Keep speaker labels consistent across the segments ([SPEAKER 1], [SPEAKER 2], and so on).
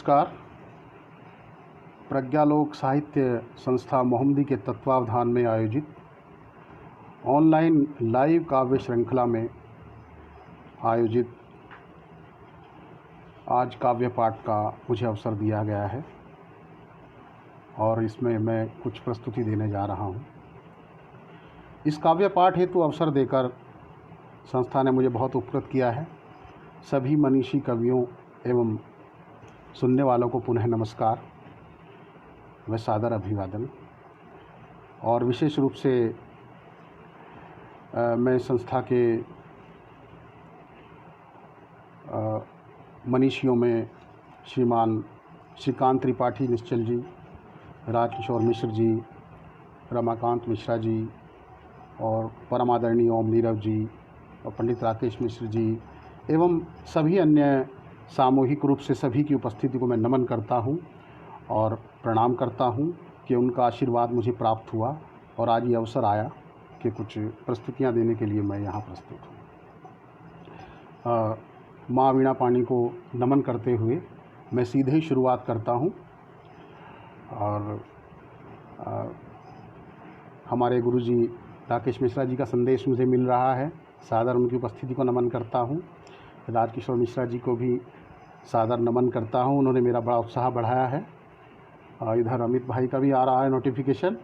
[SPEAKER 1] नमस्कार। प्रज्ञालोक साहित्य संस्था मोहम्मदी के तत्वावधान में आयोजित ऑनलाइन लाइव काव्य श्रृंखला में आयोजित आज काव्य पाठ का मुझे अवसर दिया गया है और इसमें मैं कुछ प्रस्तुति देने जा रहा हूँ। इस काव्य पाठ हेतु अवसर देकर संस्था ने मुझे बहुत उपकृत किया है। सभी मनीषी कवियों एवं सुनने वालों को पुनः नमस्कार व सादर अभिवादन। और विशेष रूप से मैं संस्था के मनीषियों में श्रीमान श्रीकांत त्रिपाठी निश्चल जी, राजकिशोर मिश्र जी, रमाकांत मिश्रा जी और परमादरणीय ओम नीरव जी और पंडित राकेश मिश्र जी एवं सभी अन्य सामूहिक रूप से सभी की उपस्थिति को मैं नमन करता हूं और प्रणाम करता हूं कि उनका आशीर्वाद मुझे प्राप्त हुआ और आज ये अवसर आया कि कुछ प्रस्तुतियां देने के लिए मैं यहाँ प्रस्तुत हूँ। माँ वीणा पाणी को नमन करते हुए मैं सीधे ही शुरुआत करता हूँ और हमारे गुरुजी राकेश मिश्रा जी का संदेश मुझे मिल रहा है। सादर उनकी उपस्थिति को नमन करता हूँ। राजकिशोर मिश्रा जी को भी सादर नमन करता हूँ, उन्होंने मेरा बड़ा उत्साह बढ़ाया है। इधर अमित भाई का भी आ रहा है नोटिफिकेशन,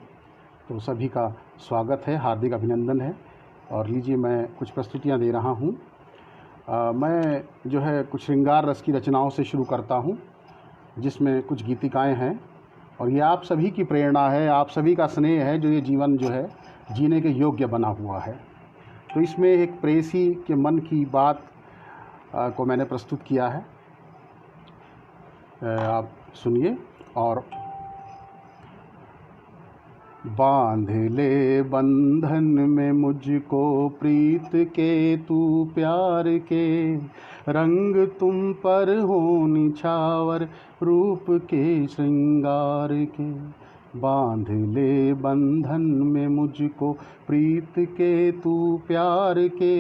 [SPEAKER 1] तो सभी का स्वागत है, हार्दिक अभिनंदन है। और लीजिए मैं कुछ प्रस्तुतियाँ दे रहा हूँ। मैं जो है कुछ श्रृंगार रस की रचनाओं से शुरू करता हूँ जिसमें कुछ गीतिकाएँ हैं और ये आप सभी की प्रेरणा है, आप सभी का स्नेह है जो ये जीवन जो है जीने के योग्य बना हुआ है। तो इसमें एक प्रेयसी के मन की बात को मैंने प्रस्तुत किया है, आप सुनिए। और बांध ले बंधन में मुझको प्रीत के तू प्यार के, रंग तुम पर हो निछावर रूप के श्रृंगार के। बांध ले बंधन में मुझको प्रीत के तू प्यार के,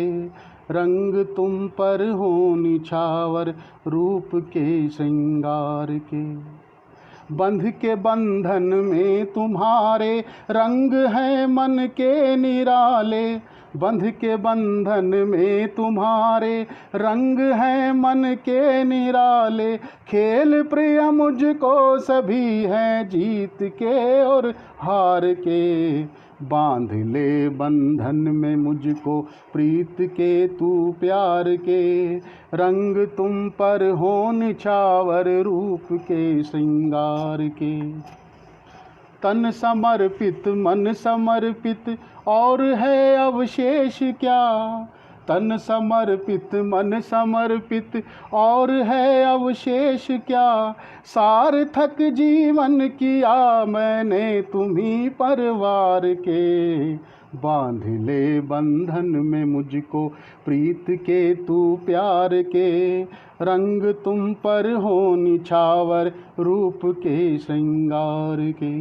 [SPEAKER 1] रंग तुम पर हो निछावर रूप के श्रृंगार के। बंध के बंधन में तुम्हारे रंग हैं मन के निराले, बंध के बंधन में तुम्हारे रंग हैं मन के निराले। खेल प्रिय मुझको सभी हैं जीत के और हार के। बांध ले बंधन में मुझको प्रीत के तू प्यार के, रंग तुम पर हो निछावर रूप के श्रृंगार के। तन समर्पित मन समर्पित और है अवशेष क्या, तन समर्पित मन समर्पित और है अवशेष क्या। सार्थक जीवन किया मैंने तुम्ही परवार के। बांध ले बंधन में मुझको प्रीत के तू प्यार के, रंग तुम पर हो निछावर रूप के श्रृंगार के।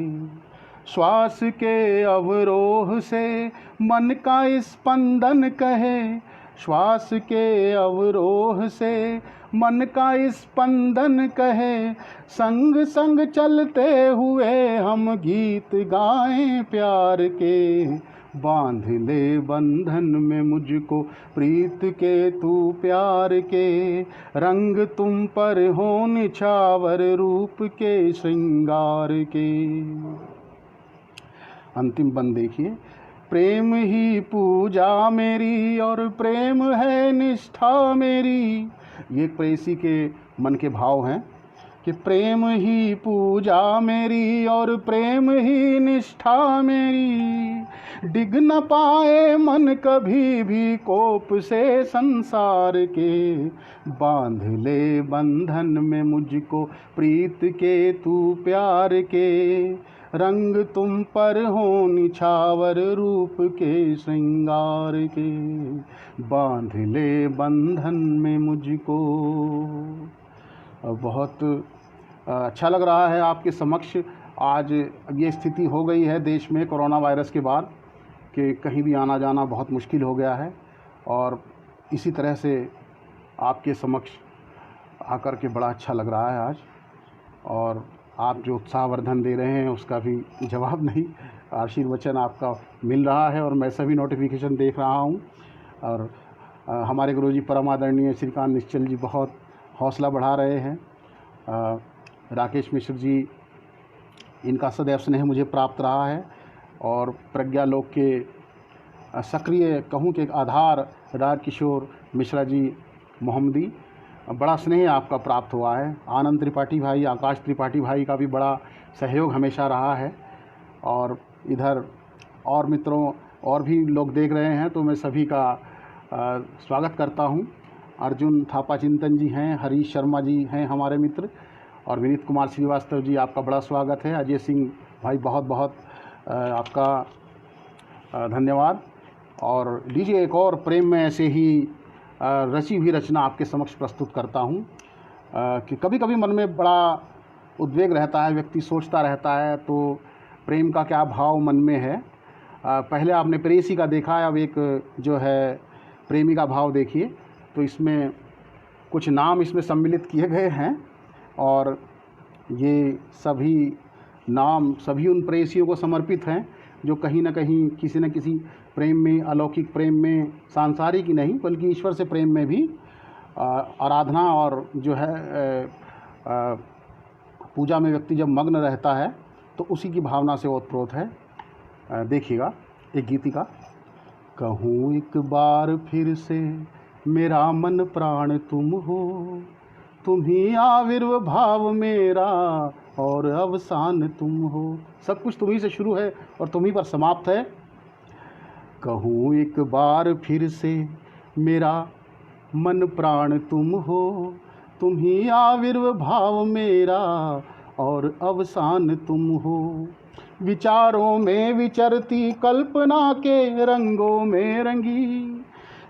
[SPEAKER 1] श्वास के अवरोह से मन का स्पंदन कहे, श्वास के अवरोह से मन का स्पंदन कहे। संग संग चलते हुए हम गीत गाएं प्यार के। बांध ले बंधन में मुझको प्रीत के तू प्यार के, रंग तुम पर हो निछावर रूप के श्रृंगार के। अंतिम बंद देखिए। प्रेम ही पूजा मेरी और प्रेम है निष्ठा मेरी। ये एक प्रेयसी के मन के भाव हैं कि प्रेम ही पूजा मेरी और प्रेम ही निष्ठा मेरी। डिग न पाए मन कभी भी कोप से संसार के। बांध ले बंधन में मुझको प्रीत के तू प्यार के, रंग तुम पर हो निछावर रूप के श्रृंगार के। बांध ले बंधन में मुझको। बहुत अच्छा लग रहा है आपके समक्ष आज ये स्थिति हो गई है देश में कोरोना वायरस के बाद कि कहीं भी आना जाना बहुत मुश्किल हो गया है और इसी तरह से आपके समक्ष आकर के बड़ा अच्छा लग रहा है आज। और आप जो उत्साहवर्धन दे रहे हैं उसका भी जवाब नहीं। आशीर्वचन आपका मिल रहा है और मैं सभी नोटिफिकेशन देख रहा हूँ। और हमारे गुरुजी परम आदरणीय श्रीकांत निश्चल जी बहुत हौसला बढ़ा रहे हैं। राकेश मिश्र जी, इनका सदैव स्नेह मुझे प्राप्त रहा है और प्रज्ञालोक के सक्रिय कहूँ के आधार राजकिशोर मिश्रा जी मोहम्मदी, बड़ा स्नेह आपका प्राप्त हुआ है। आनंद त्रिपाठी भाई, आकाश त्रिपाठी भाई का भी बड़ा सहयोग हमेशा रहा है। और इधर और मित्रों और भी लोग देख रहे हैं तो मैं सभी का स्वागत करता हूं। अर्जुन थापा चिंतन जी हैं, हरीश शर्मा जी हैं हमारे मित्र, और विनीत कुमार श्रीवास्तव जी आपका बड़ा स्वागत है। अजय सिंह भाई बहुत बहुत आपका धन्यवाद। और लीजिए एक और प्रेम में ऐसे ही रची हुई रचना आपके समक्ष प्रस्तुत करता हूँ कि कभी कभी मन में बड़ा उद्वेग रहता है, व्यक्ति सोचता रहता है तो प्रेम का क्या भाव मन में है। पहले आपने प्रेयसी का देखा है, अब एक जो है प्रेमी का भाव देखिए। तो इसमें कुछ नाम इसमें सम्मिलित किए गए हैं और ये सभी नाम सभी उन प्रेयसियों को समर्पित हैं जो कहीं ना कहीं किसी न किसी प्रेम में, अलौकिक प्रेम में, सांसारिक ही नहीं बल्कि ईश्वर से प्रेम में भी आराधना और जो है पूजा में व्यक्ति जब मग्न रहता है तो उसी की भावना से ओतप्रोत है। देखिएगा एक गीतिका। कहूँ एक बार फिर से मेरा मन प्राण तुम हो, तुम ही आविर्भाव मेरा और अवसान तुम हो। सब कुछ तुम्ही से शुरू है और तुम्ही पर समाप्त है। कहूँ एक बार फिर से मेरा मन प्राण तुम हो, तुम ही आविर्भाव मेरा और अवसान तुम हो। विचारों में विचरती कल्पना के रंगों में रंगी,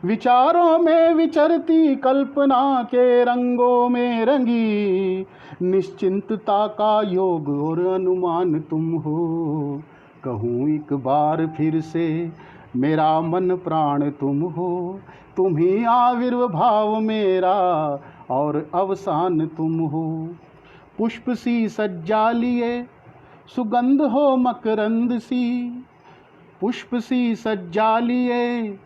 [SPEAKER 1] विचारों में विचरती कल्पना के रंगों में रंगी, निश्चिंतता का योग और अनुमान तुम हो। कहूँ एक बार फिर से मेरा मन प्राण तुम हो, तुम ही आविर्भाव मेरा और अवसान तुम हो। पुष्प सी सज्जा लिए सुगंध हो मकरंद सी, पुष्प सी सज्जा लिए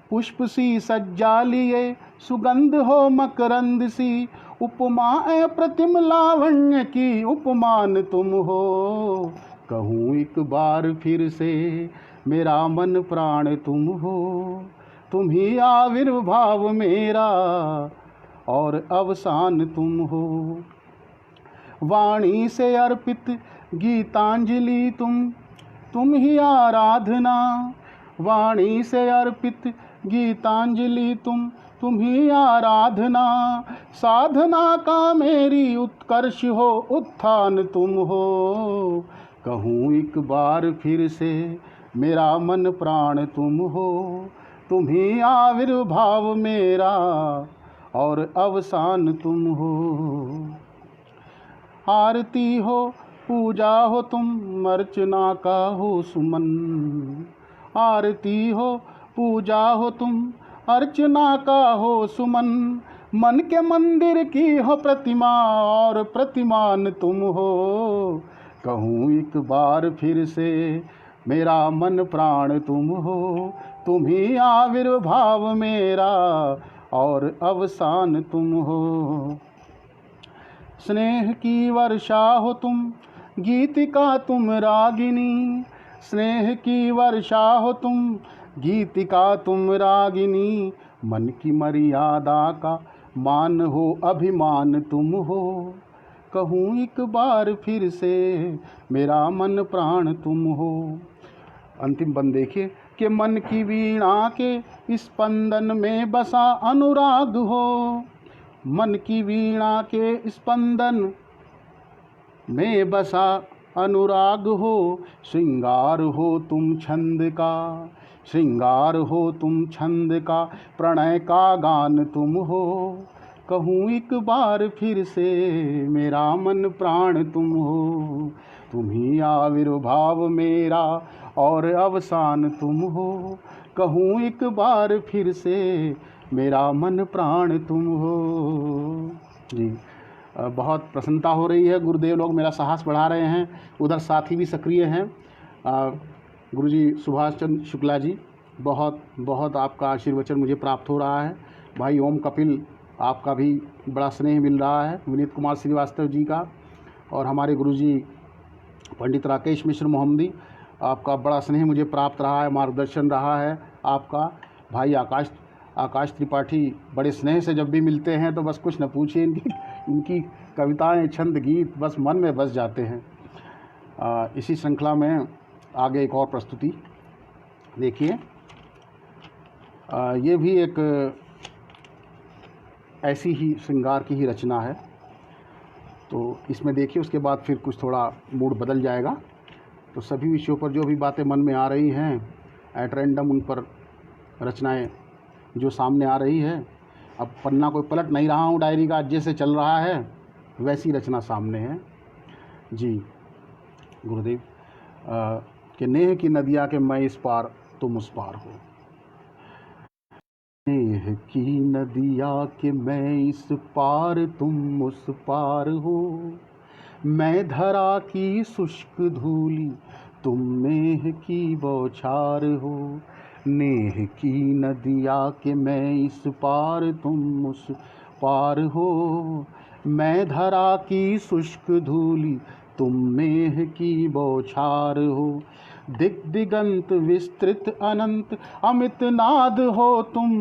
[SPEAKER 1] पुष्प सी सज्जा लिए सुगंध हो मकरंद सी, उपमा प्रतिम लावण्य की उपमान तुम हो। कहूँ एक बार फिर से मेरा मन प्राण तुम हो, तुम ही आविर्भाव मेरा और अवसान तुम हो। वाणी से अर्पित गीतांजलि तुम ही आराधना, वाणी से अर्पित गीतांजलि तुम ही आराधना। साधना का मेरी उत्कर्ष हो, उत्थान तुम हो। कहूँ एक बार फिर से मेरा मन प्राण तुम हो, तुम ही आविर्भाव मेरा और अवसान तुम हो। आरती हो पूजा हो तुम, अर्चना का हो सुमन, आरती हो पूजा हो तुम, अर्चना का हो सुमन। मन के मंदिर की हो प्रतिमा और प्रतिमान तुम हो। कहूँ एक बार फिर से मेरा मन प्राण तुम हो, तुम ही आविर्भाव मेरा और अवसान तुम हो। स्नेह की वर्षा हो तुम, गीतिका तुम रागिनी, स्नेह की वर्षा हो तुम, गीतिका तुम रागिनी। मन की मर्यादा का मान हो, अभिमान तुम हो। कहूँ एक बार फिर से मेरा मन प्राण तुम हो। अंतिम बंद देखिए कि मन की वीणा के स्पंदन में बसा अनुराग हो, मन की वीणा के स्पंदन में बसा अनुराग हो। श्रृंगार हो तुम छंद का, श्रृंगार हो तुम छंद का, प्रणय का गान तुम हो। कहूँ एक बार फिर से मेरा मन प्राण तुम हो, तुम ही आविर्भाव मेरा और अवसान तुम हो। कहूँ एक बार फिर से मेरा मन प्राण तुम हो। जी। बहुत प्रसन्नता हो रही है, गुरुदेव लोग मेरा साहस बढ़ा रहे हैं, उधर साथी भी सक्रिय हैं। गुरुजी सुभाष चंद्र शुक्ला जी, बहुत बहुत आपका आशीर्वचन मुझे प्राप्त हो रहा है। भाई ओम कपिल, आपका भी बड़ा स्नेह मिल रहा है, विनीत कुमार श्रीवास्तव जी का, और हमारे गुरुजी पंडित राकेश मिश्र मोहम्मदी, आपका बड़ा स्नेह मुझे प्राप्त रहा है, मार्गदर्शन रहा है आपका। भाई आकाश त्रिपाठी, बड़े स्नेह से जब भी मिलते हैं तो बस कुछ न पूछिए, इनकी कविताएं, छंद, गीत बस मन में बस जाते हैं। इसी श्रृंखला में आगे एक और प्रस्तुति देखिए। ये भी एक ऐसी ही श्रृंगार की ही रचना है, तो इसमें देखिए, उसके बाद फिर कुछ थोड़ा मूड बदल जाएगा। तो सभी विषयों पर जो भी बातें मन में आ रही हैं, एट रैंडम उन पर रचनाएं जो सामने आ रही है। अब पन्ना कोई पलट नहीं रहा हूँ, डायरी का जैसे चल रहा है वैसी रचना सामने है। जी गुरुदेव, कि नेह की नदिया के मैं इस पार तुम उस पार हो। नेह की नदिया के मैं इस पार तुम उस पार हो, मैं धरा की शुष्क धूली तुम मेह की बौछार हो। नेह की नदिया के मैं इस पार तुम उस पार हो, मैं धरा की शुष्क धूली तुम मेह की बौछार हो। दिग दिगंत विस्तृत अनंत अमित नाद हो तुम,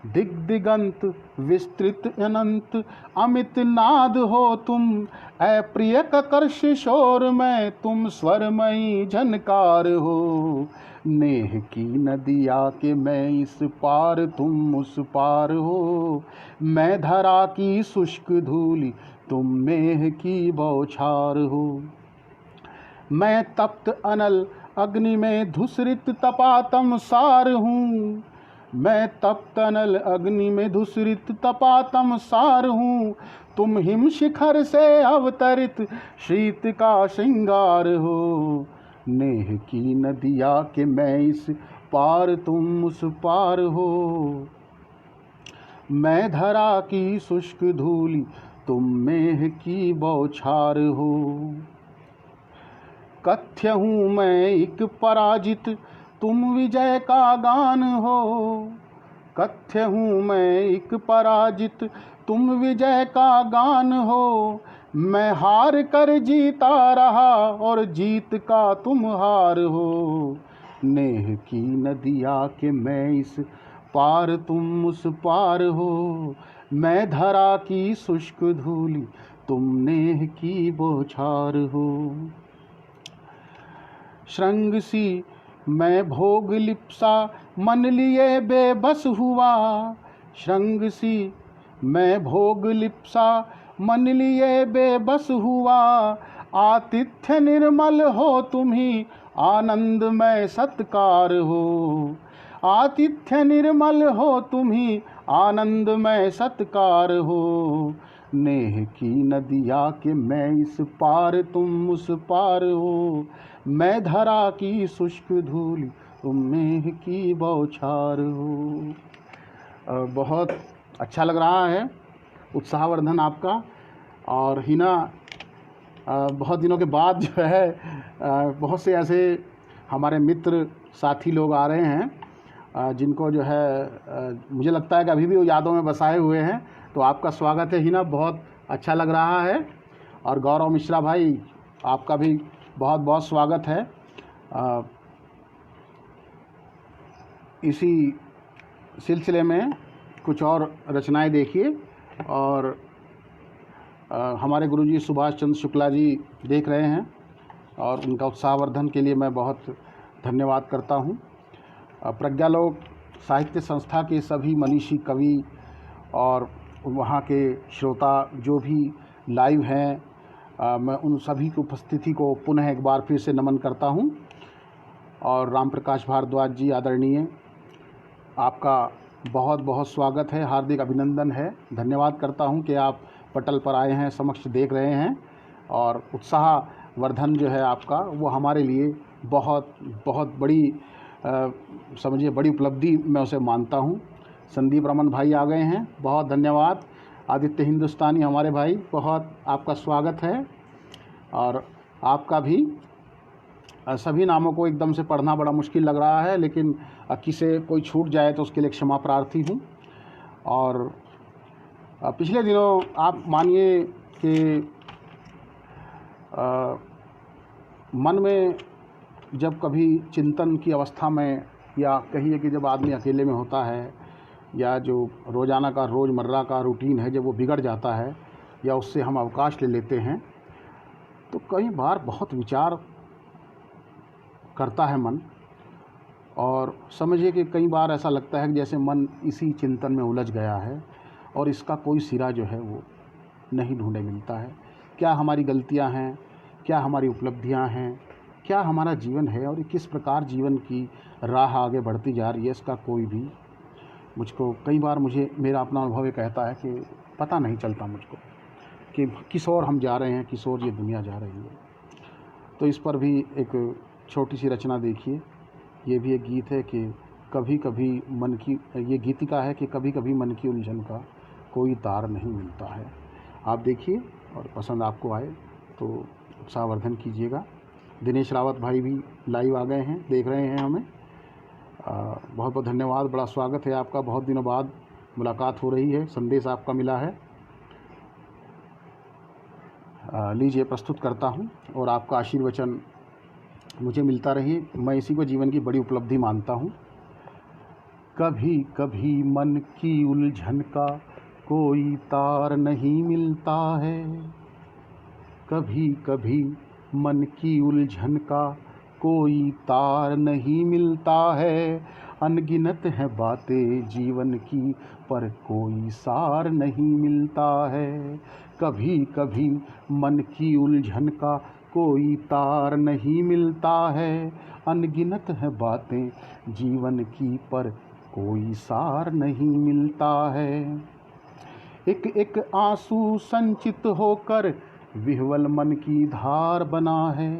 [SPEAKER 1] दिग दिगंत विस्तृत अनंत अमित नाद हो तुम। ऐ प्रिय कर्ष शोर में तुम स्वरमयी झनकार हो। नेह की नदिया के मैं इस पार तुम उस पार हो, मैं धरा की शुष्क धूली तुम मेह की बौछार हो। मैं तप्त अनल अग्नि में धुसरित तपातम सार हूँ, मैं तप्त अनल अग्नि में धुसरित तपातम सार हूँ। तुम हिम शिखर से अवतरित शीत का श्रृंगार हो। नेह की नदिया के मैं इस पार तुम उस पार हो, मैं धरा की शुष्क धूली तुम मेह की बौछार हो। कथ्य हूँ मैं एक पराजित तुम विजय का गान हो, कथ्य हूँ मैं एक पराजित तुम विजय का गान हो। मैं हार कर जीता रहा और जीत का तुम हार हो। नेह की नदिया के मैं इस पार तुम उस पार हो, मैं धरा की शुष्क धूली तुम नेह की बौछार हो। श्रृंग सी मैं भोग लिप्सा मन लिए बेबस हुआ, श्रृंग सी मैं भोग लिप्सा मन लिए बेबस हुआ। आतिथ्य निर्मल हो तुम्ही आनंद में सत्कार हो, आतिथ्य निर्मल हो तुम्ही आनंद में सत्कार हो। नेह की नदिया के मैं इस पार तुम उस पार हो, मैं धरा की शुष्क धूली तुम मेह की बौछार हो। बहुत अच्छा लग रहा है, उत्साहवर्धन आपका। और हिना बहुत दिनों के बाद जो है बहुत से ऐसे हमारे मित्र साथी लोग आ रहे हैं जिनको जो है मुझे लगता है कि अभी भी वो यादों में बसाए हुए हैं। तो आपका स्वागत है हिना, बहुत अच्छा लग रहा है। और गौरव मिश्रा भाई, आपका भी बहुत बहुत स्वागत है। इसी सिलसिले में कुछ और रचनाएं देखिए। और हमारे गुरुजी सुभाष चंद्र शुक्ला जी देख रहे हैं और उनका उत्साहवर्धन के लिए मैं बहुत धन्यवाद करता हूं। प्रज्ञालोक साहित्य संस्था के सभी मनीषी कवि और वहां के श्रोता जो भी लाइव हैं, मैं उन सभी की उपस्थिति को पुनः एक बार फिर से नमन करता हूं। और राम प्रकाश भारद्वाज जी आदरणीय, आपका बहुत बहुत स्वागत है, हार्दिक अभिनंदन है। धन्यवाद करता हूं कि आप पटल पर आए हैं, समक्ष देख रहे हैं। और उत्साहवर्धन जो है आपका, वो हमारे लिए बहुत बहुत बड़ी समझिए बड़ी उपलब्धि मैं उसे मानता हूं। संदीप रमन भाई आ गए हैं, बहुत धन्यवाद। आदित्य हिंदुस्तानी हमारे भाई, बहुत आपका स्वागत है। और आपका भी सभी नामों को एकदम से पढ़ना बड़ा मुश्किल लग रहा है, लेकिन किसी कोई छूट जाए तो उसके लिए क्षमा प्रार्थी हूँ। और पिछले दिनों आप मानिए कि मन में जब कभी चिंतन की अवस्था में, या कहिए कि जब आदमी अकेले में होता है, या जो रोज़ाना का रोज़मर्रा का रूटीन है जब वो बिगड़ जाता है या उससे हम अवकाश ले लेते हैं, तो कई बार बहुत विचार करता है मन। और समझिए कि कई बार ऐसा लगता है कि जैसे मन इसी चिंतन में उलझ गया है और इसका कोई सिरा जो है वो नहीं ढूंढे मिलता है। क्या हमारी गलतियां हैं, क्या हमारी उपलब्धियां हैं, क्या हमारा जीवन है, और किस प्रकार जीवन की राह आगे बढ़ती जा रही है, इसका कोई भी कई बार मेरा अपना अनुभव ये कहता है कि पता नहीं चलता मुझको कि किस ओर हम जा रहे हैं, किस ओर ये दुनिया जा रही है। तो इस पर भी एक छोटी सी रचना देखिए। ये भी एक गीत है कि कभी कभी मन की, ये गीतिका है कि कभी कभी मन की उलझन का कोई तार नहीं मिलता है। आप देखिए और पसंद आपको आए तो उत्साहवर्धन कीजिएगा। दिनेश रावत भाई भी लाइव आ गए हैं, देख रहे हैं हमें। बहुत बहुत धन्यवाद, बड़ा स्वागत है आपका। बहुत दिनों बाद मुलाकात हो रही है, संदेश आपका मिला है। लीजिए प्रस्तुत करता हूँ, और आपका आशीर्वचन मुझे मिलता रही। मैं इसी को जीवन की बड़ी उपलब्धि मानता हूँ। कभी कभी मन की उलझन का कोई तार नहीं मिलता है, कभी कभी मन की उलझन का कोई तार नहीं मिलता है। अनगिनत है बातें जीवन की, पर कोई सार नहीं मिलता है। कभी कभी मन की उलझन का कोई तार नहीं मिलता है। अनगिनत है बातें जीवन की, पर कोई सार नहीं मिलता है। एक एक आंसू संचित होकर विह्वल मन की धार बना है।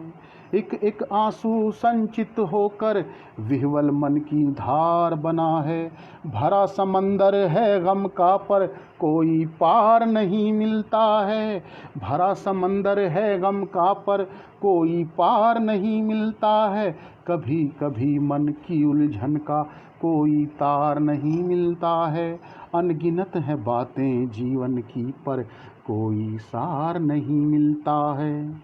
[SPEAKER 1] एक एक आंसू संचित होकर विह्वल मन की धार बना है। भरा समंदर है गम का, पर कोई पार नहीं मिलता है। भरा समंदर है गम का, पर कोई पार नहीं मिलता है। कभी कभी मन की उलझन का कोई तार नहीं मिलता है। अनगिनत है बातें जीवन की, पर कोई सार नहीं मिलता है।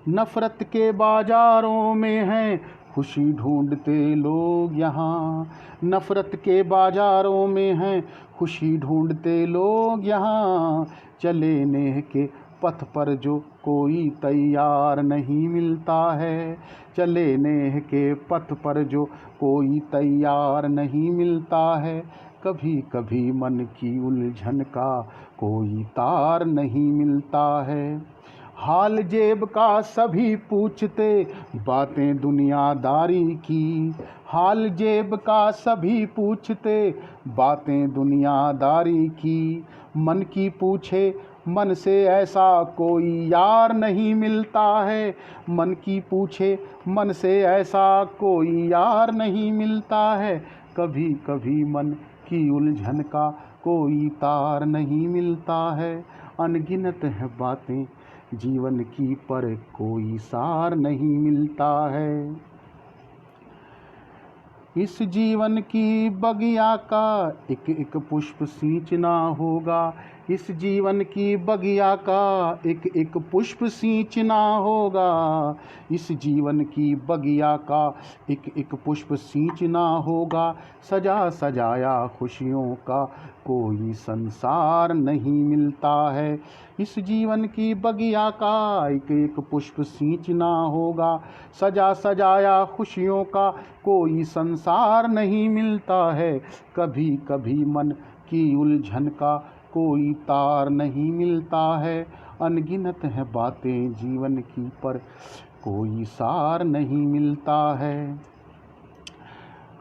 [SPEAKER 1] नफरत के बाजारों में हैं खुशी ढूंढते लोग यहाँ। नफरत के बाजारों में हैं खुशी ढूंढते लोग यहाँ। चले नेह के पथ पर जो कोई तैयार नहीं मिलता है। चले नेह के पथ पर जो कोई तैयार नहीं मिलता है। कभी कभी मन की उलझन का कोई तार नहीं मिलता है। हाल जेब का सभी पूछते बातें दुनियादारी की। हाल जेब का सभी पूछते बातें दुनियादारी की। मन की पूछे मन से ऐसा कोई यार नहीं मिलता है। मन की पूछे मन से ऐसा कोई यार नहीं मिलता है। कभी कभी मन की उलझन का कोई तार नहीं मिलता है। अनगिनत है बातें जीवन की, पर कोई सार नहीं मिलता है। इस जीवन की बगिया का एक एक पुष्प सींचना होगा। इस जीवन की बगिया का एक एक पुष्प सींचना होगा। इस जीवन की बगिया का एक एक पुष्प सींचना होगा। सजा सजाया खुशियों का कोई संसार नहीं मिलता है। इस जीवन की बगिया का एक एक पुष्प सींचना होगा। सजा सजाया खुशियों का कोई संसार नहीं मिलता है। कभी कभी मन की उलझन का कोई तार नहीं मिलता है। अनगिनत है बातें जीवन की, पर कोई सार नहीं मिलता है।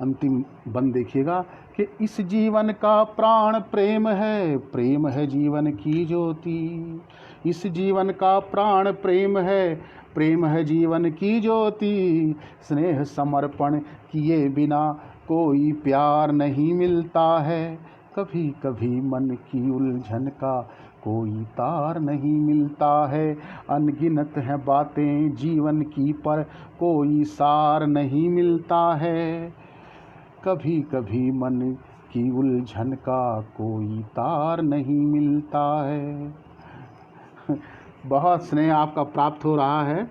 [SPEAKER 1] अंतिम बंद देखिएगा कि इस जीवन का प्राण प्रेम है, प्रेम है जीवन की ज्योति। इस जीवन का प्राण प्रेम है, प्रेम है जीवन की ज्योति। स्नेह समर्पण किए बिना कोई प्यार नहीं मिलता है। कभी कभी मन की उलझन का कोई तार नहीं मिलता है। अनगिनत हैं बातें जीवन की पर कोई सार नहीं मिलता है। कभी कभी मन की उलझन का कोई तार नहीं मिलता है। बहुत स्नेह आपका प्राप्त हो रहा है।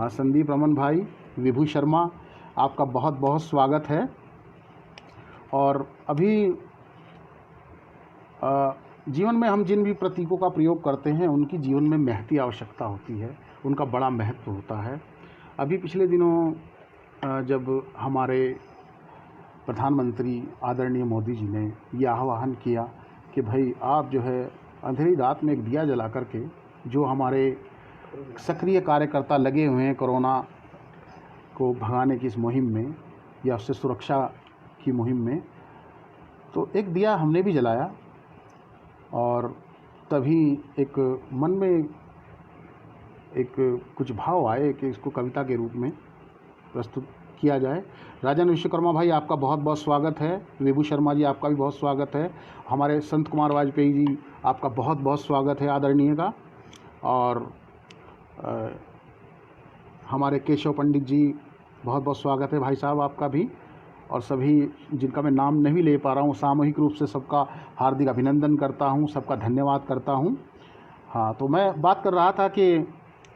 [SPEAKER 1] संदीप रमन भाई, विभू शर्मा, आपका बहुत बहुत स्वागत है। और अभी जीवन में हम जिन भी प्रतीकों का प्रयोग करते हैं उनकी जीवन में महती आवश्यकता होती है, उनका बड़ा महत्व होता है। अभी पिछले दिनों जब हमारे प्रधानमंत्री आदरणीय मोदी जी ने ये आह्वान किया कि भाई आप जो है अंधेरी रात में एक दिया जला करके, जो हमारे सक्रिय कार्यकर्ता लगे हुए हैं कोरोना को भगाने की इस मुहिम में या उससे सुरक्षा की मुहिम में, तो एक दिया हमने भी जलाया। और तभी एक मन में एक कुछ भाव आए कि इसको कविता के रूप में प्रस्तुत किया जाए। राजन विश्वकर्मा भाई, आपका बहुत बहुत स्वागत है। विभू शर्मा जी, आपका भी बहुत स्वागत है। हमारे संत कुमार वाजपेयी जी, आपका बहुत बहुत स्वागत है आदरणीय का। और हमारे केशव पंडित जी, बहुत बहुत स्वागत है भाई साहब आपका भी। और सभी जिनका मैं नाम नहीं ले पा रहा हूँ, सामूहिक रूप से सबका हार्दिक अभिनंदन करता हूँ, सबका धन्यवाद करता हूँ। हाँ, तो मैं बात कर रहा था कि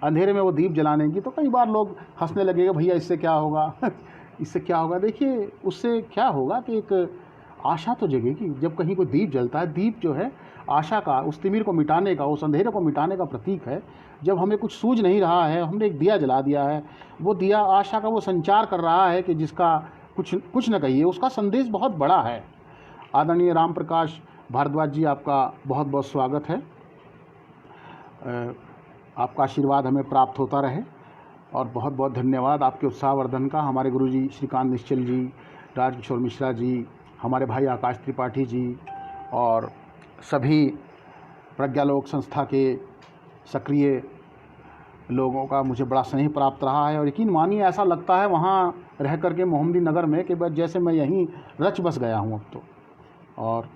[SPEAKER 1] अंधेरे में वो दीप जलाने की, तो कई बार लोग हंसने लगेगा, भैया इससे क्या होगा इससे क्या होगा। देखिए, उससे क्या होगा कि एक आशा तो जगेगी। जब कहीं कोई दीप जलता है, दीप जो है आशा का, उस तिमिर को मिटाने का, उस अंधेरे को मिटाने का प्रतीक है। जब हमें कुछ सूझ नहीं रहा है, हमने एक दिया जला दिया है, वो दिया आशा का वो संचार कर रहा है कि जिसका कुछ न कहिए, उसका संदेश बहुत बड़ा है। आदरणीय राम प्रकाश भारद्वाज जी, आपका बहुत बहुत स्वागत है। आपका आशीर्वाद हमें प्राप्त होता रहे और बहुत बहुत धन्यवाद आपके उत्साहवर्धन का। हमारे गुरुजी श्रीकांत निश्चल जी, राजकिशोर मिश्रा जी, हमारे भाई आकाश त्रिपाठी जी और सभी प्रज्ञालोक संस्था के सक्रिय लोगों का मुझे बड़ा स्नेह प्राप्त रहा है। और यकीन मानिए, ऐसा लगता है वहाँ रह करके मोहम्मदी नगर में कि बस जैसे मैं यहीं रच बस गया हूँ अब तो। और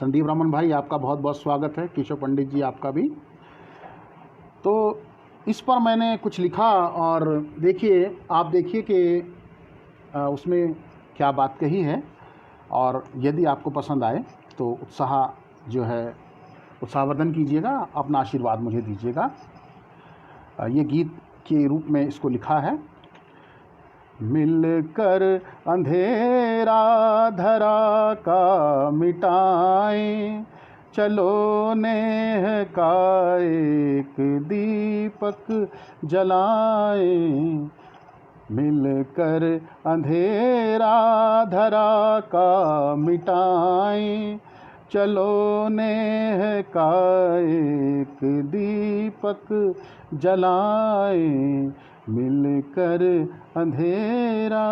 [SPEAKER 1] संदीप रमन भाई, आपका बहुत बहुत स्वागत है। केशव पंडित जी, आपका भी। तो इस पर मैंने कुछ लिखा और देखिए, आप देखिए कि उसमें क्या बात कही है। और यदि आपको पसंद आए तो जो है उत्साहवर्धन कीजिएगा, अपना आशीर्वाद मुझे दीजिएगा। ये गीत के रूप में इसको लिखा है। मिलकर अंधेरा धरा का मिटाएं, चलो नेह का एक दीपक जलाएं। मिलकर अंधेरा धरा का मिटाएं, चलो नेह का एक दीपक जलाएं। मिलकर अंधेरा,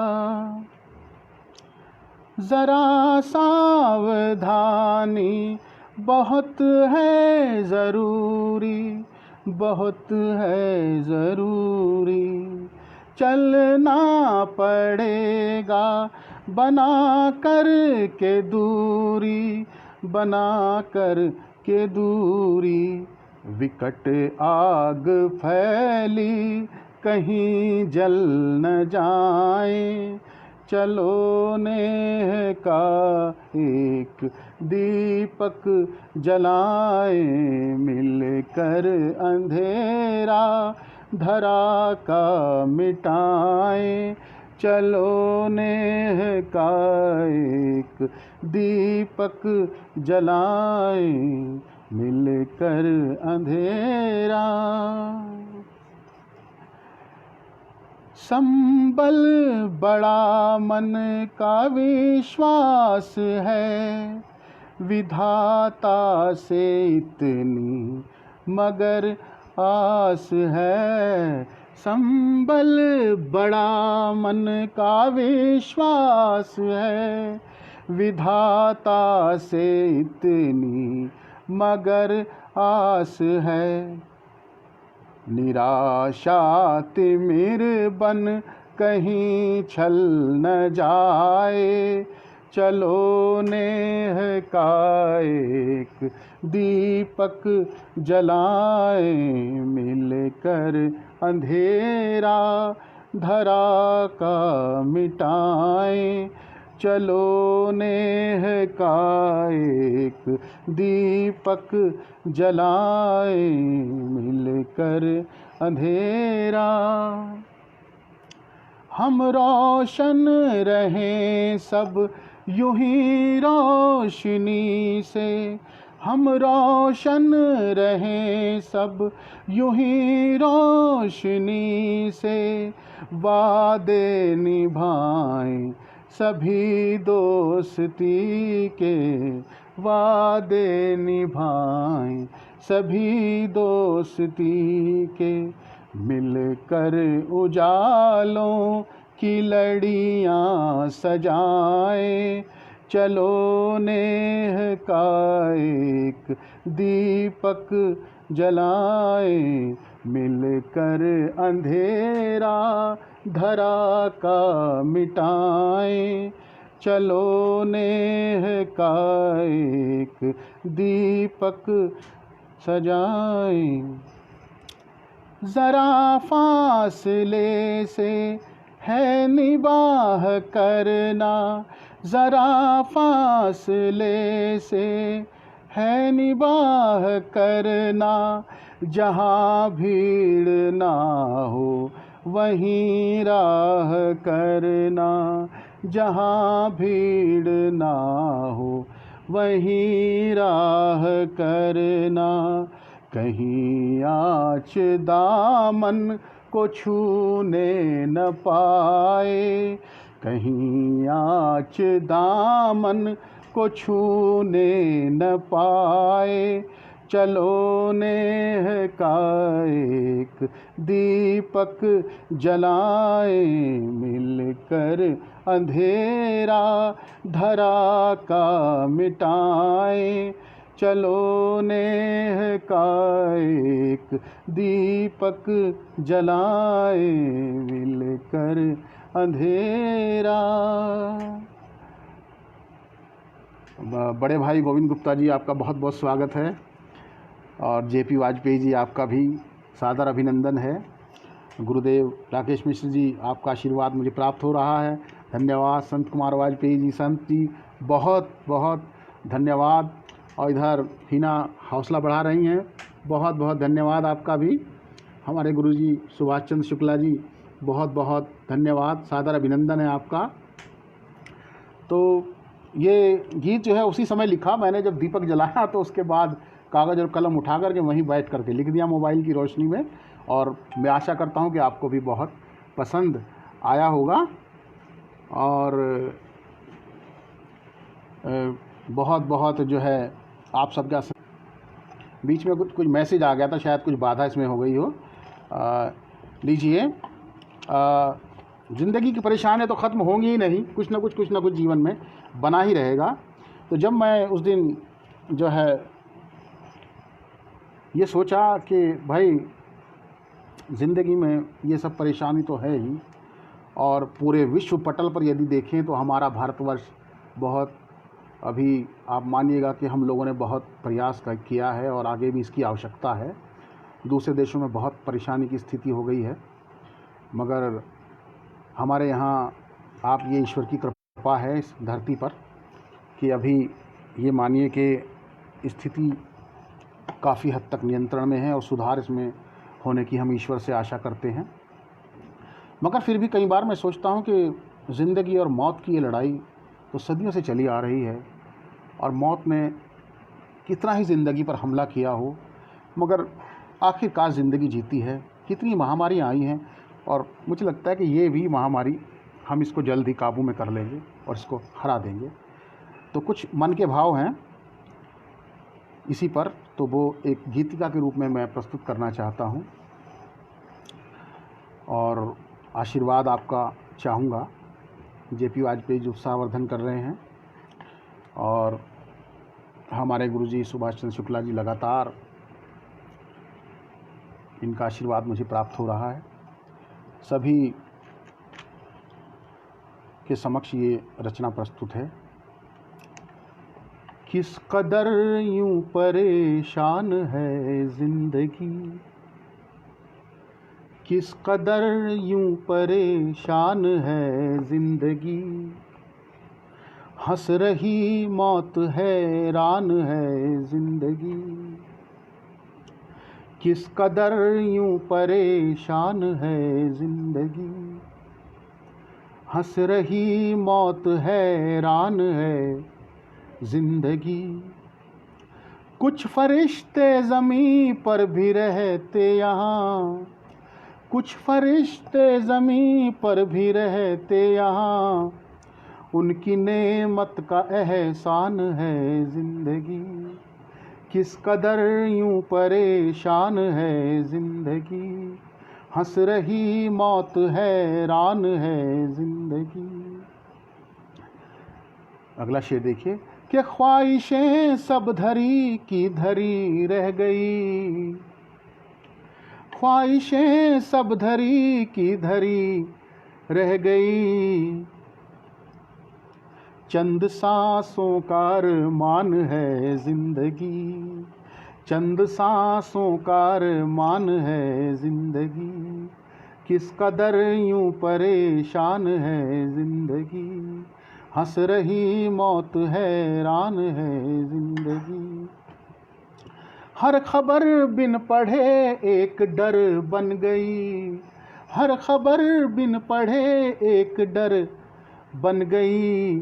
[SPEAKER 1] जरा सावधानी बहुत है ज़रूरी, बहुत है ज़रूरी। चलना पड़ेगा बना कर के दूरी, बना कर के दूरी। विकट आग फैली कहीं जल न जाए, चलो नेह का एक दीपक जलाए। मिलकर अंधेरा धरा का मिटाए, चलो नेह का एक दीपक जलाए। मिलकर अंधेरा, संबल बड़ा मन का विश्वास है, विधाता से इतनी मगर आस है। संबल बड़ा मन का विश्वास है, विधाता से इतनी मगर आस है। निराशा तिमिर बन कहीं छल न जाए, चलो नेह का एक दीपक जलाए, मिलकर अंधेरा धरा का मिटाए। चलो नेह का एक दीपक जलाए, मिलकर अंधेरा। हम रोशन रहें सब यूं ही रोशनी से, हम रोशन रहें सब यूं ही रोशनी से। वादे निभाएं सभी दोस्ती के, वादे निभाएं सभी दोस्ती के। मिलकर उजालों की लड़ियाँ सजाएं, चलो नेह का एक दीपक जलाए, मिलकर अंधेरा धरा का मिटाएं। चलो नेह का एक दीपक सजाएं। ज़रा फासले से है निबाह करना, ज़रा फासले से है निबाह करना। जहाँ भीड़ ना हो वहीं राह करना, जहाँ भीड़ ना हो वहीं राह करना। कहीं आँच दामन को छूने न पाए, कहीं आँच दामन को छूने न पाए। चलो नेह का एक दीपक जलाए, मिलकर अंधेरा धरा का मिटाए। चलो नेह का एक दीपक जलाए, मिलकर अंधेरा। बड़े भाई गोविंद गुप्ता जी, आपका बहुत बहुत स्वागत है, और जेपी वाजपेयी जी, आपका भी सादर अभिनंदन है। गुरुदेव राकेश मिश्र जी, आपका आशीर्वाद मुझे प्राप्त हो रहा है, धन्यवाद। संत कुमार वाजपेयी जी, संत जी, बहुत बहुत धन्यवाद। और इधर हिना हौसला बढ़ा रही हैं, बहुत बहुत धन्यवाद आपका भी। हमारे गुरुजी सुभाष चंद्र शुक्ला जी, बहुत बहुत धन्यवाद, सादर अभिनंदन है आपका। तो ये गीत जो है उसी समय लिखा मैंने, जब दीपक जलाया तो उसके बाद कागज़ और कलम उठा करके वहीं बैठ करके लिख दिया मोबाइल की रोशनी में। और मैं आशा करता हूँ कि आपको भी बहुत पसंद आया होगा। और बहुत बहुत जो है आप सबका, बीच में कुछ मैसेज आ गया था, शायद कुछ बाधा इसमें हो गई हो। लीजिए, ज़िंदगी की परेशानियाँ तो ख़त्म होंगी ही नहीं, कुछ ना कुछ जीवन में बना ही रहेगा। तो जब मैं उस दिन जो है ये सोचा कि भाई ज़िंदगी में ये सब परेशानी तो है ही, और पूरे विश्व पटल पर यदि देखें तो हमारा भारतवर्ष बहुत, अभी आप मानिएगा कि हम लोगों ने बहुत प्रयास किया है और आगे भी इसकी आवश्यकता है। दूसरे देशों में बहुत परेशानी की स्थिति हो गई है, मगर हमारे यहाँ आप ये ईश्वर की कृपा है इस धरती पर कि अभी ये मानिए कि स्थिति काफ़ी हद तक नियंत्रण में है, और सुधार इसमें होने की हम ईश्वर से आशा करते हैं। मगर फिर भी कई बार मैं सोचता हूँ कि ज़िंदगी और मौत की ये लड़ाई तो सदियों से चली आ रही है, और मौत ने कितना ही ज़िंदगी पर हमला किया हो, मगर आखिरकार ज़िंदगी जीती है। कितनी महामारियाँ आई हैं, और मुझे लगता है कि ये भी महामारी हम इसको जल्द ही काबू में कर लेंगे और इसको हरा देंगे। तो कुछ मन के भाव हैं इसी पर, तो वो एक गीतिका के रूप में मैं प्रस्तुत करना चाहता हूँ, और आशीर्वाद आपका चाहूँगा। जेपी वाजपेयी जी उत्साहवर्धन कर रहे हैं, और हमारे गुरुजी सुभाष चंद्र शुक्ला जी लगातार, इनका आशीर्वाद मुझे प्राप्त हो रहा है। सभी के समक्ष ये रचना प्रस्तुत है। किस कदर यूं परेशान है जिंदगी, किस कदर यूं परेशान है जिंदगी, हंस रही मौत हैरान है जिंदगी, किस कदर यूं परेशान है जिंदगी, हंस रही मौत हैरान है जिंदगी। कुछ फरिश्ते ज़मीं पर भी रहते यहाँ, कुछ फरिश्ते ज़मीं पर भी रहते यहाँ, उनकी नेमत का एहसान है ज़िंदगी। किस कदर यूं परेशान है ज़िंदगी, हंस रही मौत हैरान है ज़िंदगी। अगला शेर देखिए कि ख्वाहिशें सब धरी की धरी रह गई, ख्वाहिशें सब धरी की धरी रह गई, चंद सांसों का अरमान है जिंदगी, चंद सांसों का अरमान है जिंदगी। किस कदर यूं परेशान है जिंदगी, हंस रही मौत हैरान है जिंदगी। हर खबर बिन पढ़े एक डर बन गई, हर खबर बिन पढ़े एक डर बन गई,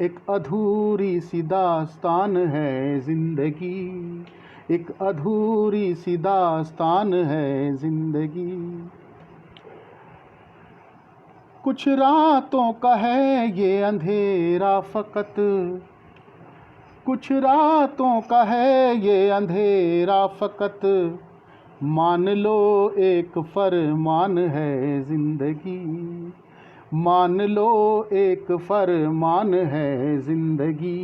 [SPEAKER 1] एक अधूरी सी दास्तान है जिंदगी, एक अधूरी सी दास्तान है जिंदगी। कुछ रातों का है ये अंधेरा फ़कत, कुछ रातों का है ये अंधेरा फ़कत, मान लो एक फरमान है ज़िंदगी, मान लो एक फरमान है ज़िंदगी।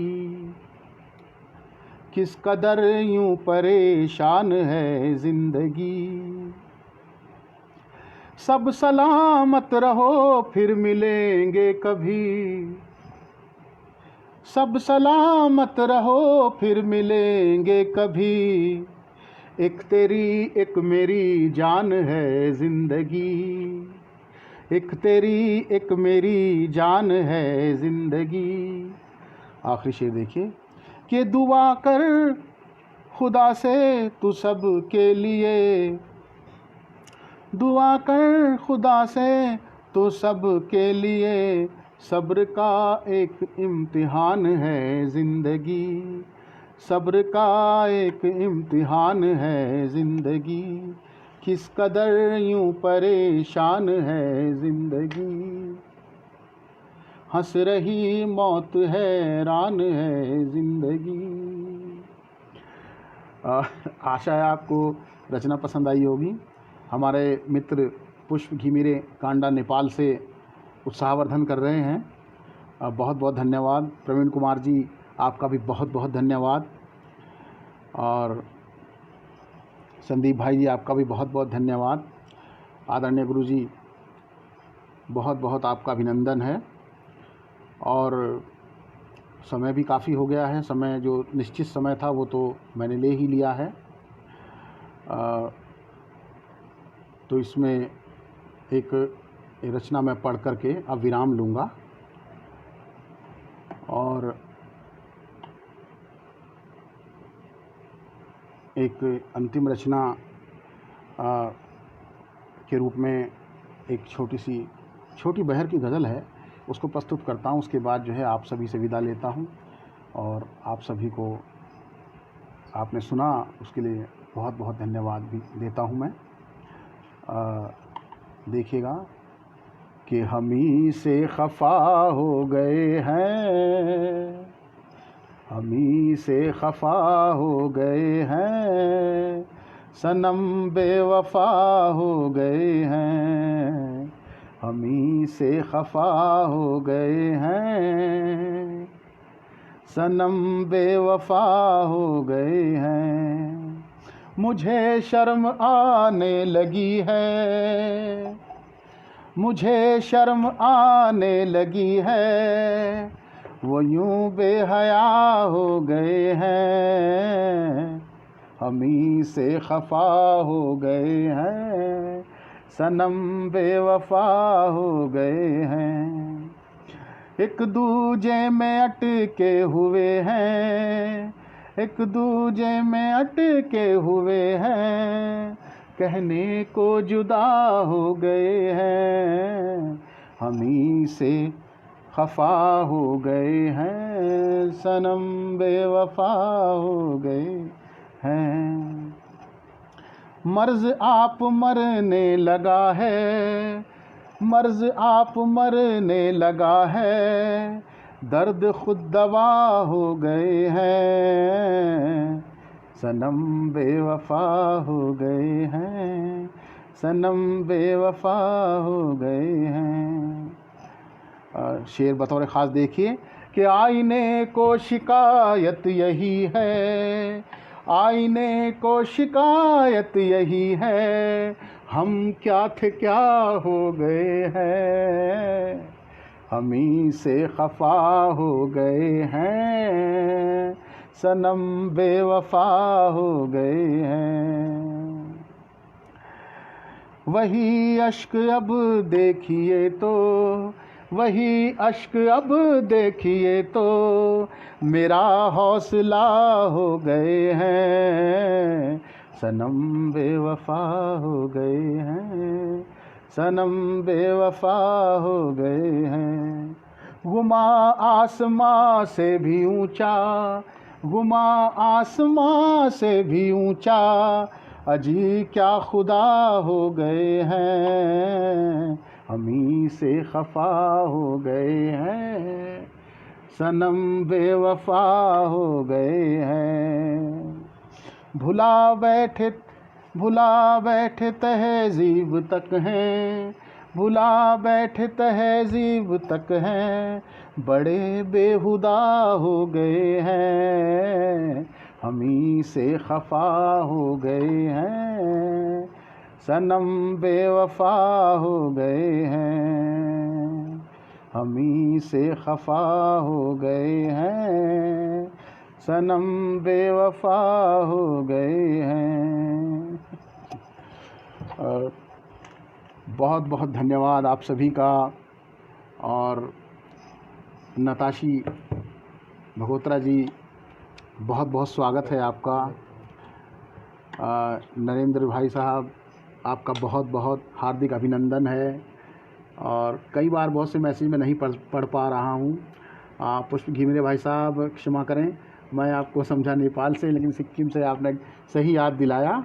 [SPEAKER 1] किस कदर यूं परेशान है ज़िंदगी। सब सलामत रहो फिर मिलेंगे कभी, सब सलामत रहो फिर मिलेंगे कभी, एक तेरी एक मेरी जान है ज़िंदगी, एक तेरी एक मेरी जान है ज़िंदगी। आखिरी शेर देखिए कि दुआ कर खुदा से तू सब के लिए, दुआ कर खुदा से तो सब के लिए, सब्र का एक इम्तिहान है ज़िंदगी, सब्र का एक इम्तिहान है ज़िंदगी। किस कदर यूं परेशान है ज़िंदगी, हंस रही मौत हैरान है ज़िंदगी। आशा है आपको रचना पसंद आई होगी। हमारे मित्र पुष्प घिमिरे कांडा नेपाल से उत्साहवर्धन कर रहे हैं। बहुत बहुत धन्यवाद। प्रवीण कुमार जी आपका भी बहुत बहुत धन्यवाद, और संदीप भाई जी आपका भी बहुत बहुत धन्यवाद। आदरणीय गुरु जी बहुत बहुत आपका अभिनंदन है। और समय भी काफ़ी हो गया है, समय जो निश्चित समय था वो तो मैंने ले ही लिया है। तो इसमें एक रचना मैं पढ़ करके अब विराम लूँगा, और एक अंतिम रचना के रूप में एक छोटी बहर की गज़ल है, उसको प्रस्तुत करता हूँ। उसके बाद जो है आप सभी से विदा लेता हूँ, और आप सभी को आपने सुना उसके लिए बहुत बहुत धन्यवाद भी देता हूँ मैं। देखिएगा कि हमी से खफा हो गए हैं, हमी से खफा हो गए हैं, सनम बेवफा हो गए हैं, हमी से खफा हो गए हैं, सनम बेवफा हो गए हैं। मुझे शर्म आने लगी है, मुझे शर्म आने लगी है, वो यूं बेहया हो गए हैं, हम ही से खफा हो गए हैं, सनम बेवफा हो गए हैं। एक दूजे में अटके हुए हैं, एक दूजे में अटके हुए हैं, कहने को जुदा हो गए हैं, हम ही से खफा हो गए हैं, सनम बेवफा हो गए हैं। मर्ज आप मरने लगा है, मर्ज आप मरने लगा है, दर्द खुद दवा हो गए हैं, सनम बेवफा हो गए हैं, सनम बेवफा हो गए हैं। शेर बतौर ख़ास देखिए कि आईने को शिकायत यही है, आईने को शिकायत यही है, हम क्या थे क्या हो गए हैं, हम ही से खफा हो गए हैं, सनम बेवफा हो गए हैं। वही अश्क अब देखिए तो, वही अश्क अब देखिए तो, मेरा हौसला हो गए हैं, सनम बेवफा हो गए हैं, सनम बेवफा हो गए हैं। गुमा आसमां से भी ऊंचा, गुमा आसमां से भी ऊंचा, अजी क्या खुदा हो गए हैं, हम ही से खफा हो गए हैं, सनम बेवफा हो गए हैं। भुला बैठे तहज़ीब तक हैं, भुला बैठे तहज़ीब तक हैं, बड़े बेहुदा हो गए हैं, हम ही से खफा हो गए हैं, सनम बेवफा हो गए हैं, हम ही से खफा हो गए हैं, सनम बेवफा हो गए हैं। और बहुत बहुत धन्यवाद आप सभी का। और नताशी भगोत्रा जी, बहुत बहुत स्वागत है आपका। नरेंद्र भाई साहब, आपका बहुत बहुत हार्दिक अभिनंदन है। और कई बार बहुत से मैसेज में नहीं पढ़ पा रहा हूँ। पुष्प घिमिरे भाई साहब क्षमा करें, मैं आपको समझा नेपाल से, लेकिन सिक्किम से आपने सही याद दिलाया।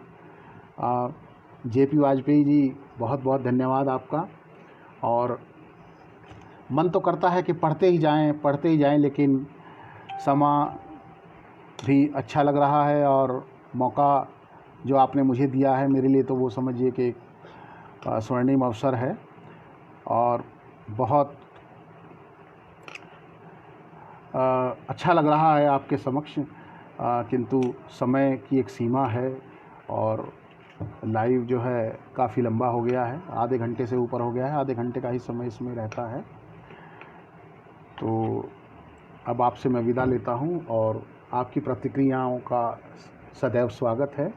[SPEAKER 1] जेपी वाजपेयी जी, बहुत बहुत धन्यवाद आपका। और मन तो करता है कि पढ़ते ही जाएं, लेकिन समा भी अच्छा लग रहा है, और मौका जो आपने मुझे दिया है मेरे लिए, तो वो समझिए कि स्वर्णिम अवसर है। और बहुत अच्छा लग रहा है आपके समक्ष, किंतु समय की एक सीमा है, और लाइव जो है काफ़ी लंबा हो गया है, आधे घंटे से ऊपर हो गया है, आधे घंटे का ही समय इसमें रहता है। तो अब आपसे मैं विदा लेता हूं, और आपकी प्रतिक्रियाओं का सदैव स्वागत है।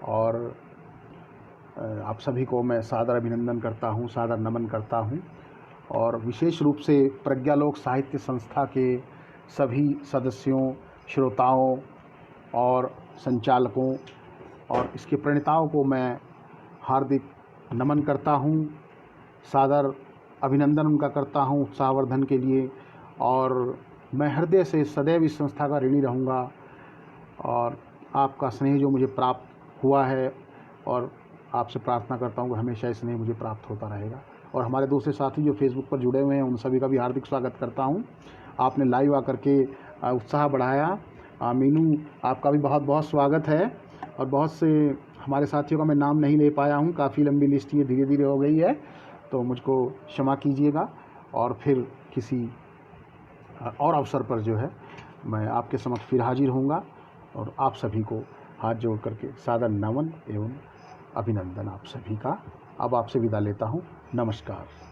[SPEAKER 1] और आप सभी को मैं सादर अभिनंदन करता हूं, सादर नमन करता हूं। और विशेष रूप से प्रज्ञालोक साहित्य संस्था के सभी सदस्यों, श्रोताओं और संचालकों और इसके प्रणेताओं को मैं हार्दिक नमन करता हूं, सादर अभिनंदन उनका करता हूं उत्साहवर्धन के लिए। और मैं हृदय से सदैव इस संस्था का ऋणी रहूँगा। और आपका स्नेह जो मुझे प्राप्त हुआ है, और आपसे प्रार्थना करता हूँ कि हमेशा इस स्नेह मुझे प्राप्त होता रहेगा। और हमारे दूसरे साथी जो फेसबुक पर जुड़े हुए हैं, उन सभी का भी हार्दिक स्वागत करता हूँ। आपने लाइव आकर के उत्साह बढ़ाया। मीनू, आपका भी बहुत बहुत स्वागत है। और बहुत से हमारे साथियों का मैं नाम नहीं ले पाया हूँ, काफ़ी लंबी लिस्ट ये धीरे धीरे हो गई है, तो मुझको क्षमा कीजिएगा। और फिर किसी और अवसर पर जो है मैं आपके समक्ष फिर हाजिर होऊंगा। और आप सभी को हाथ जोड़ करके सादर नमन एवं अभिनंदन आप सभी का। अब आपसे विदा लेता हूँ। नमस्कार।